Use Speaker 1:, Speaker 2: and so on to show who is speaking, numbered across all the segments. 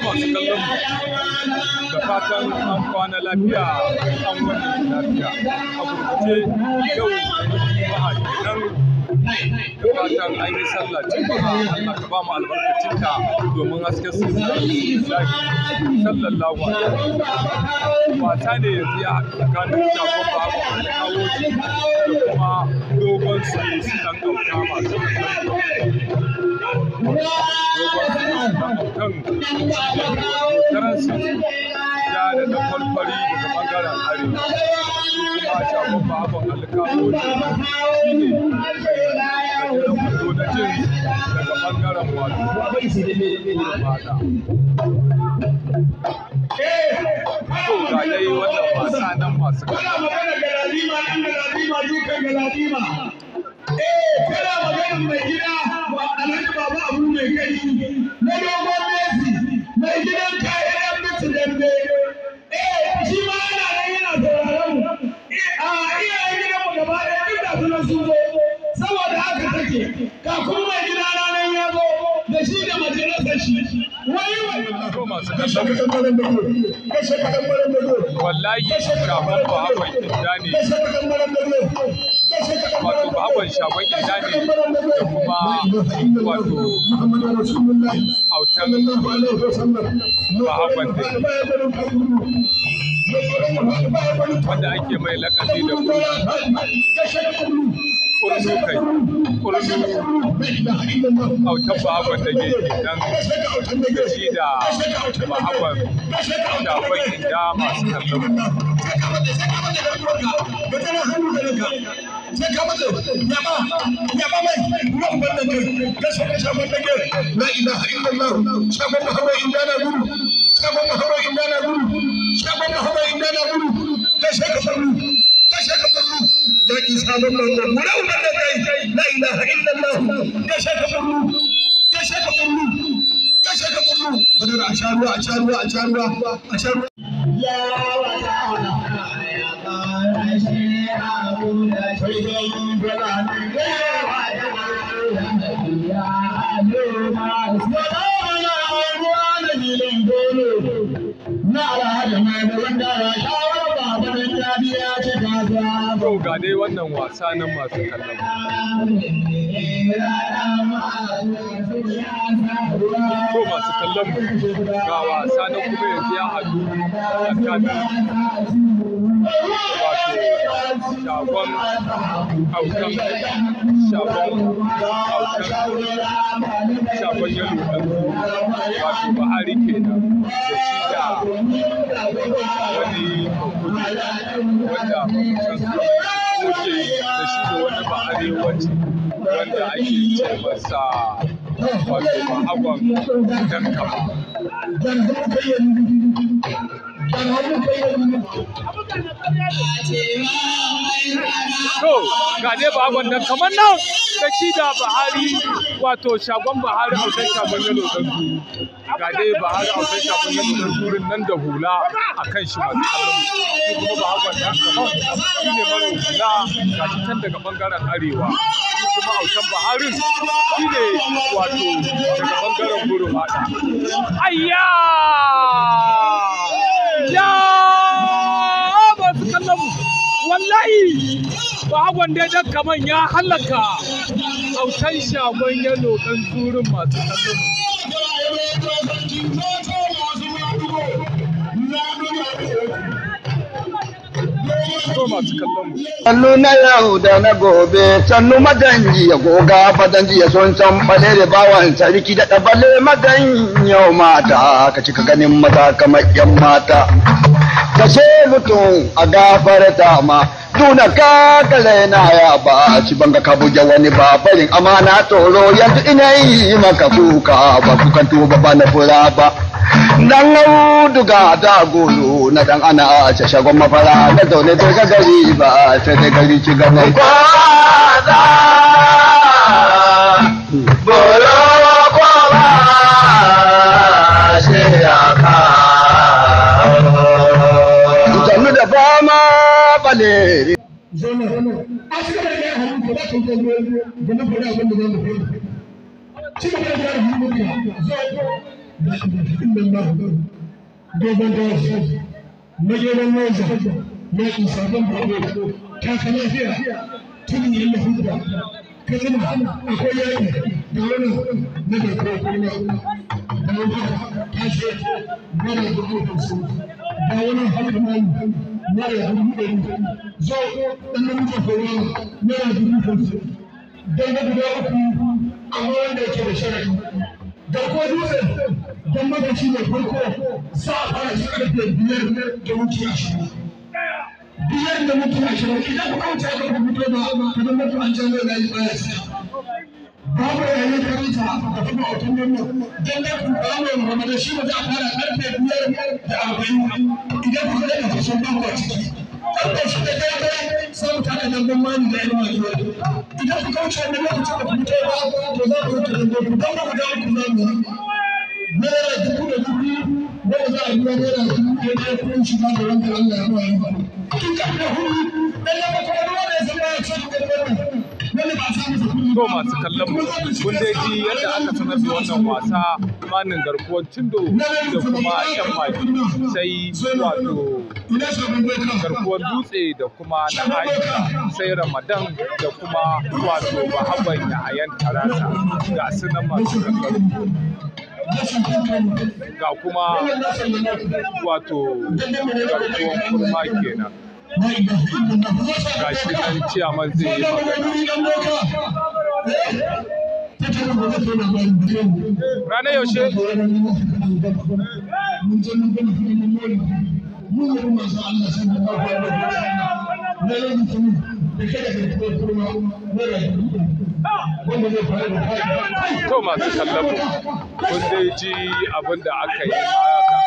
Speaker 1: masu kallon mu da fatan an kwana lafiya an wani lafiya a gurguje yau juma'a kenan da fatan an yi sallah juma'a Allah ka ba mu albarkacinta domin hasken su sallallahu alaihi wasallam wasa ne yanzu ya haɗu tsakanin shagon babu da kawo da kuma dogon su dan kauta masu kan taransu ya da na farfari daga bangaren arewa su kuma shagon baban alkawo shi ne gajeren wando na jin daga bangaren wato mata to ga dai wannan wasa nan masu kana maganar mai gida alhaji baba abu mai kai na dogon Messi mai gidan kayan mutu dambe shi ma yana nan yana sauraron iyayen gidan mu gaba ɗaya duk da sunan sun zo saboda haka take kafin mai gida ranar ya zo da shi da majalisar shi masu kallon wallahi shafan ba haɓar inda ne wato baban shagon inda ne da kuma wato autan baban da wanda ake mai lakabi da kurnu kai kurnu autan baban da ke nan da shi da baban shagon inda masu kallon
Speaker 2: لا إله إلا الله شابه محمد إندانا قولوا شابه محمد إندانا قولوا شابه محمد إندانا قولوا تشاك فرلو تشاك فرلو يا إنسان الله ولا لا إله إلا الله تشاك فرلو تشاك فرلو تشاك فرلو بدر أشاروا أشاروا أشاروا أشاروا يا ولا
Speaker 1: ga dai wannan wasa nan masu kallon ko masu kallon ga wasa na kuma yanzu ya haɗu tsakanin wato shagon autan shagon yalo wato Bahari kenan da shi da wani wanda wuce da shi da wani ba'arewaci wanda ake ce masa wato bahagon dan kama to ga dai bahagon dan kaman nan da shi da Bahari wato shagon Bahari autan shagon yalo dan su ga dai Bahari autan shagon yalo dan surin nan da hula akan shi masu kallon shi kuma bahagon dan kaman shi ne mara hula ga shi can daga bangaren arewa shi kuma autan Bahari shi ne wato daga bangaren gurin hada ayya ya masu kallon mu wallahi bahagon dai dan kaman ya halaka autan shagon yalo dan zurin masu kallon mu
Speaker 3: sannu na yau da na gobe sannu maganji ya goga fadanji ya son can bale da bawan sarki da ɗabale magan yau mata ka cika ganin mata kamar yan mata kashe mutum a gafarta ma tuna ka kale na ya ba ci banga ka buge wani ba barin amana toro yanzu ina yi maka kuka ba kukan tuba ba na fura ba dan auduga da golo na dan ana a ce shagon mafara da zaune da ga gari ba sai da gari ci gaba kwaza bolo kwaba sai aka jami da fama bale a cikin da ya hannu da kan kan da na fara abin da zan fara cikin da ya hannu da
Speaker 2: dogon gashi mageran nesa yaƙi sabon babu taka lafiya tuni yin lafiya ka zama akwai yaƙi da wani na garkuwa kuma da wani tashe mara gudu su da wani hakamani mara gudu zo ɗan namijin kowa mara gudu su don ga guda uku amma wanda yake da shari'a garkuwa dutse don magaci mai farko za a fara shi karfe 5 da minti 20 5 da minti 20 idan ku kauce ga rubuto ba ka zama ku an jami'a na yi baya sai babu yayin karanta da kuma hoton nan don da ku ba mai ramadan shi ba za a fara karfe 5 da 40 idan ku da kusan ba ku ciki karfe shi da daidai sai mu taka dan mani da ilmi idan ku kauce wannan lokacin da ku fito ba to za ku rubuta dan ku dan ku da ku zamu naira 2,000 wanda za a biya naira 1,000 kuɗin shiga da wanda Allah ya ba yi. Tun karfe 4 dan ya kuma ruwa da ya zama ya ce da wannan wanda ba a samu sa kuɗi.
Speaker 1: To masu kallon mu kun dai ji yadda aka sanar da wannan wasa manin garkuwar Tindo da kuma yan maki sai wato garkuwar dutse da kuma na aiki sai Ramadan da kuma wato Bahagon Yahayan Tarasa ga sunan masu kallon ga kuma wato garkuwar kurma kenan ga shi nan ciyaman zai yi magana ranar yaushe to masu kallon mu kun dai ji abin da aka yi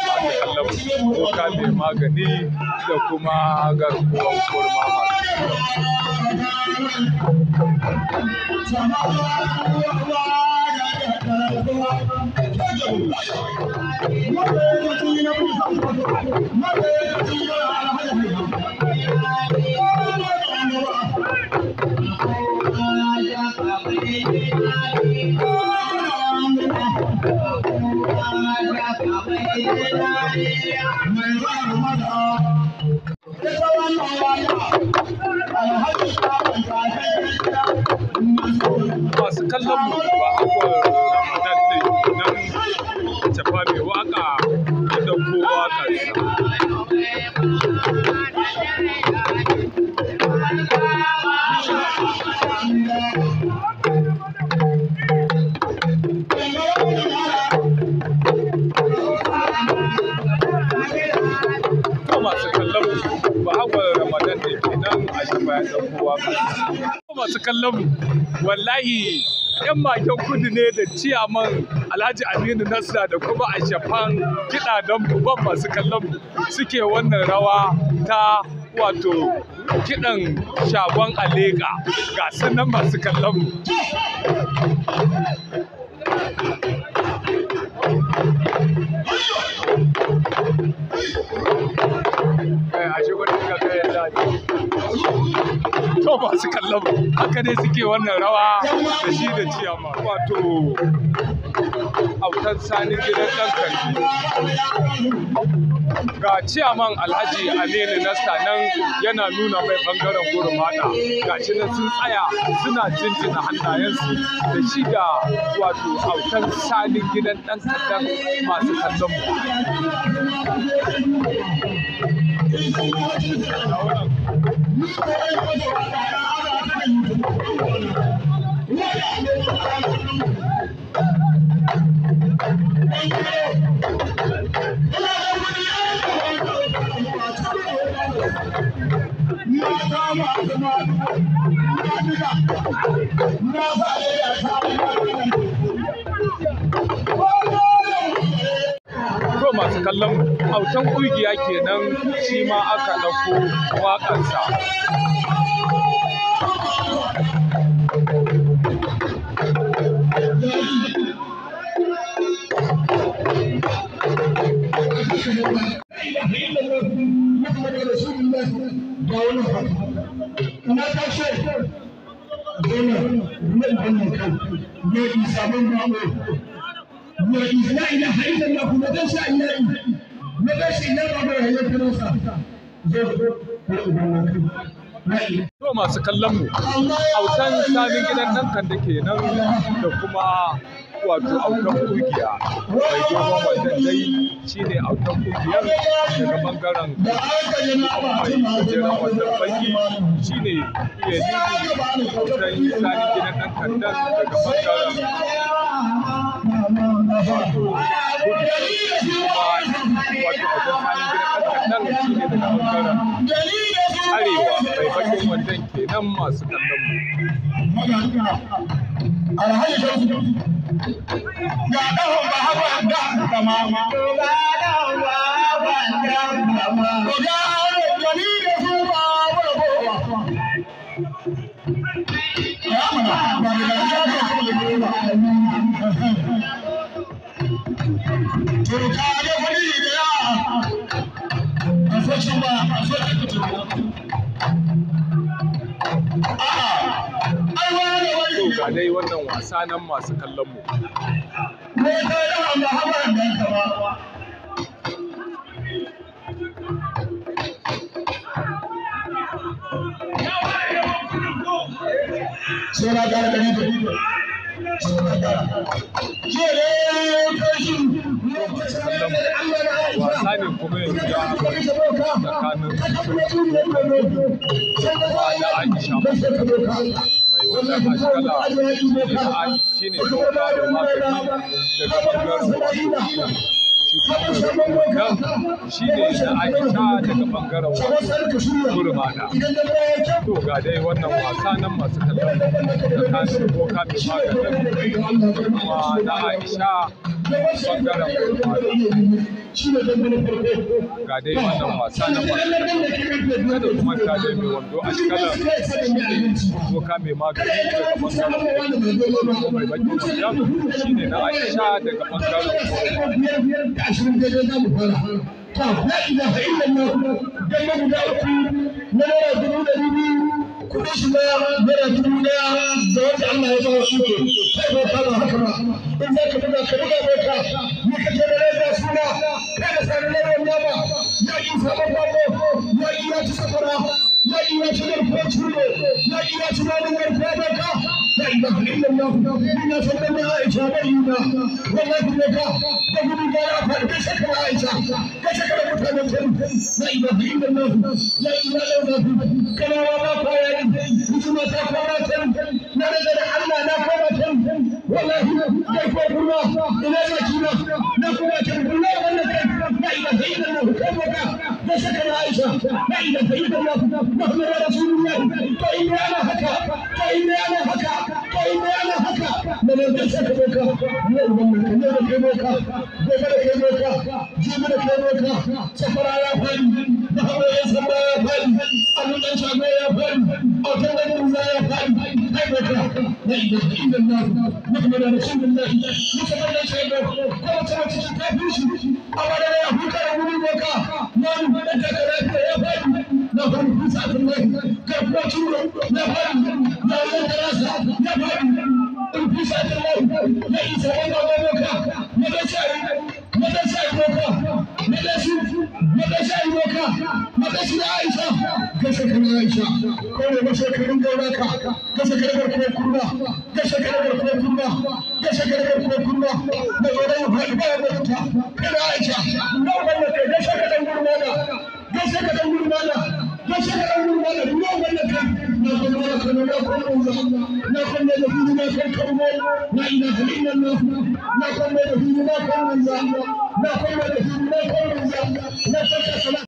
Speaker 1: masu kallon mu doka mai magani da kuma garkuwar kurma masu kallon mu ba akwai Ramadan ɗin nan tafa mai waka da dauko waƙarsa. Masu kallon mu ba akwai Ramadan ɗin kenan a shafa ya dauko waƙarsa. Masu kallon mu wallahi yan maken kudu ne da ciyaman Alhaji Aminu Nasra da kuma a shafan kiɗa don buban masu kallon mu suke wannan rawa ta wato kiɗan shagon Alega ga sunan masu kallon mu. To masu kallon haka ne suke wannan rawa da shi da ciyama wato autan sanin gidan ɗan kanti ga ciyaman Alhaji Aminu Nasta nan yana nuna mai ɓangaren gurin mata ga shi nan sun tsaya suna jinjina hannayensu da shi da wato autan sanin gidan ɗan kanti masu kallon To masu kallon autan ƙungiya kenan shi ma aka ɗauko waƙarsa.
Speaker 2: la ilaha illallah na dan sha ilahi na dan shi na ba ya kiro sa
Speaker 1: To masu kallon mu autan sanin gidan nan kan da ke nan da kuma wato autan kungiya mai dogon wajen dai shine autan kungiyar daga bangaren mai gajeren wajen baki shine iya nini autan sanin gidan nan kan nan daga bangaren wato autan sanin gidan nan kan nan shine daga bangaren arewa mai bakin wannan kenan masu kallon mu.
Speaker 2: Ga ɗahon ba haɓa da kama ma. Ga ɗahon ba haɓa da kama. Ga gani da su ba rabowa. Ya mana ba da gajiya ba su da goma. Turka da fari da ya. A sashen ba a sashen kutu.
Speaker 1: Ga dai wannan wasa nan masu kallon mu. Wasa ne kuma yanzu ya tsakanin da Aisha mai wannan ashkala shi ne doka da magani daga bangaren shi ne na Aisha daga bangaren gurmana. To ga dai wannan wasa nan masu kallon tsakanin doka mai maganin kuma na Aisha bangaren gurmana. Ga dai wannan wasa nan masu kallon kada kuma ta dai mai wando ashkala doka mai magani daga bangaren mai bakin wajen shi ne na Aisha daga bangaren
Speaker 2: la ilaha illallah dan guda uku na naira 200 kudin shi naira 1000 da wanda Allah ya ba shi ke sai ba ka haka ba in za ka buga ka buga mai ka ni ka ce da suna kai da sanin naira nama ya yi sabon babo ya yi ya ci safara ya yi ya ci garkuwa cire ya yi ya ci nanin garkuwa baka la ilaha illallah ina san da Aisha bai yi na wallahi ne ka da gudu ga ya faɗi shakka Aisha ka shakka da mutanen can la ilaha illallah la ilaha illallah kana wa ba ya yi kuma ta fara can na da Allah na fara can wallahi kai ko kuma ina da kina na kuma can wallahi wannan kai la ilaha illallah kai ka da shakka Aisha la ilaha illallah Muhammad rasulullah to ina ana haka to ina ana haka to ina ana haka da da shakka ka ne wannan ne da kai ka gobe da kai ka jibi da kai ka safara ya fadi da hawa ya safara ya fadi annan dan shago ya fadi autan da muza ya fadi kai ka la ilaha illallah Muhammad rasulullah musamman dan shago ko ta cikin kafin shi abada ya huta da gudu boka nan da ka lafiya ya fadi na fadi kusa Allah ka ko turo na fadi na ya rasa ya fadi in kusa Allah ya isa wannan boka ne da shi boka ne da shi boka magashi da Aisha gashe kan Aisha ko ne gashe kan gauraka gashe kan garkuwar kurma gashe kan garkuwar kurma gashe kan garkuwar kurma da gore ya faɗi ba da ta kan Aisha na wannan kai gashe kan gurmana gashe kan gurmana gashe kan gurmana na wannan kai na kuma kan na kuma na kuma da hudu na kan karmo la ilaha illallah na kuma da hudu na kan na kuma da hudu na kan na